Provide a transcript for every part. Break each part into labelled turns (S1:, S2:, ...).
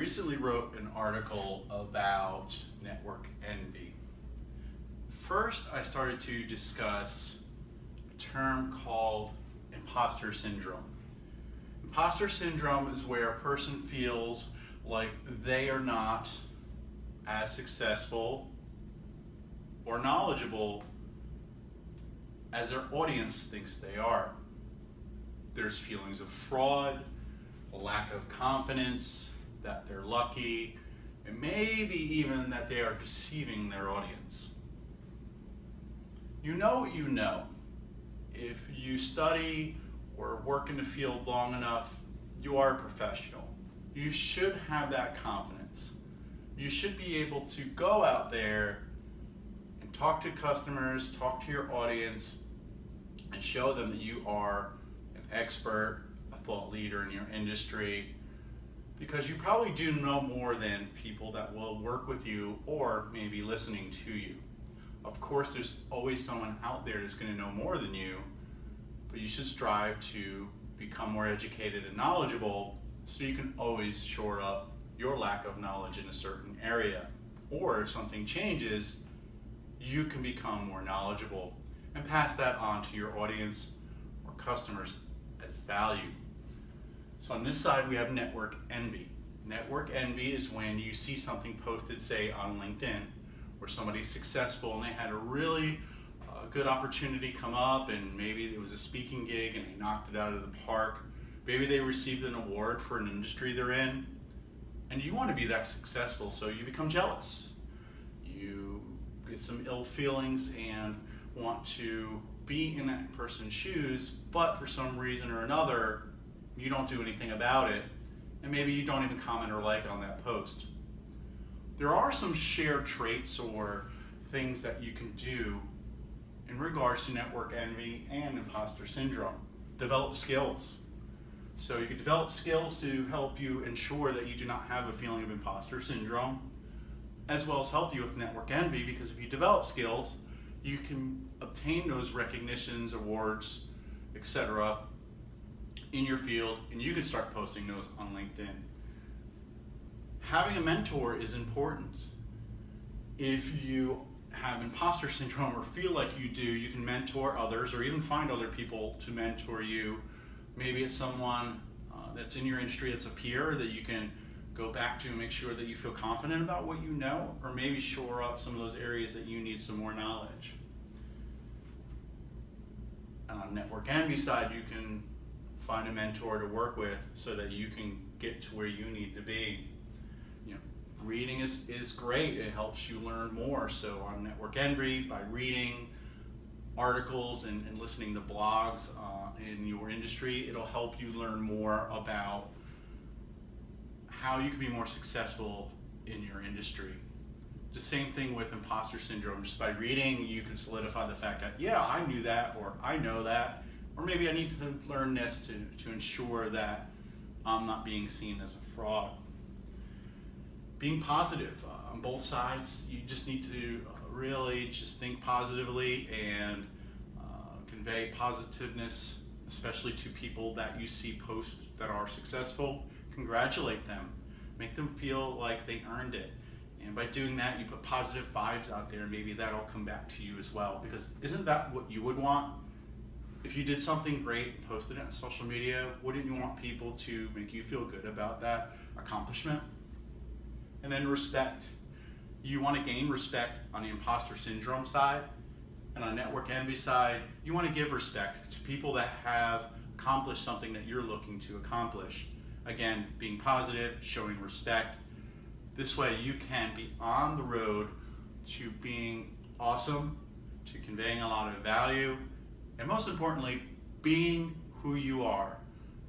S1: recently wrote an article about network envy. First, I started to discuss a term called imposter syndrome. Imposter syndrome is where a person feels like they are not as successful or knowledgeable as their audience thinks they are. There's feelings of fraud, a lack of confidence, that they're lucky, and maybe even that they are deceiving their audience. You know what you know. If you study or work in the field long enough, you are a professional. You should have that confidence. You should be able to go out there and talk to customers, talk to your audience, and show them that you are an expert, a thought leader in your industry, because you probably do know more than people that will work with you or maybe listening to you. Of course, there's always someone out there that's going to know more than you, but you should strive to become more educated and knowledgeable so you can always shore up your lack of knowledge in a certain area. Or if something changes, you can become more knowledgeable and pass that on to your audience or customers as value. So on this side, we have network envy. Network envy is when you see something posted, say, on LinkedIn, where somebody's successful and they had a really good opportunity come up, and maybe it was a speaking gig and they knocked it out of the park. Maybe they received an award for an industry they're in, and you want to be that successful, so you become jealous. You get some ill feelings and want to be in that person's shoes, but for some reason or another, you don't do anything about it, and maybe you don't even comment or like on that post. There are some shared traits or things that you can do in regards to network envy and imposter syndrome. Develop skills. So you can develop skills to help you ensure that you do not have a feeling of imposter syndrome, as well as help you with network envy, because if you develop skills, you can obtain those recognitions, awards, etc. in your field, and you can start posting those on LinkedIn. Having a mentor is important. If you have imposter syndrome or feel like you do, you can mentor others or even find other people to mentor you. Maybe it's someone that's in your industry that's a peer that you can go back to and make sure that you feel confident about what you know, or maybe shore up some of those areas that you need some more knowledge. And on network envy side, you can find a mentor to work with so that you can get to where you need to be. Reading is great. It helps you learn more. So on network envy, by reading articles and listening to blogs in your industry, it'll help you learn more about how you can be more successful in your industry. The same thing with imposter syndrome. Just by reading, you can solidify the fact that, yeah, I knew that, or I know that, or maybe I need to learn this to ensure that I'm not being seen as a fraud. Being positive on both sides, you just need to really just think positively and convey positiveness, especially to people that you see post that are successful. Congratulate them, make them feel like they earned it. And by doing that, you put positive vibes out there, and maybe that'll come back to you as well. Because isn't that what you would want? If you did something great and posted it on social media, wouldn't you want people to make you feel good about that accomplishment? And then respect. You want to gain respect on the imposter syndrome side, and on network envy side, you want to give respect to people that have accomplished something that you're looking to accomplish. Again, being positive, showing respect. This way you can be on the road to being awesome, to conveying a lot of value, and most importantly, being who you are.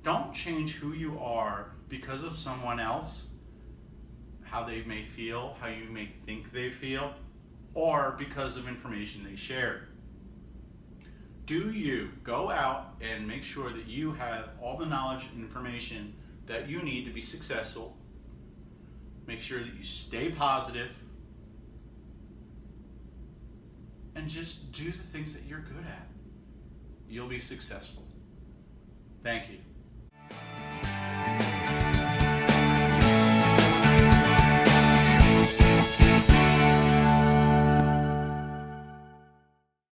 S1: Don't change who you are because of someone else, how they may feel, how you may think they feel, or because of information they shared. Do you go out and make sure that you have all the knowledge and information that you need to be successful. Make sure that you stay positive, and just do the things that you're good at. You'll be successful. Thank you.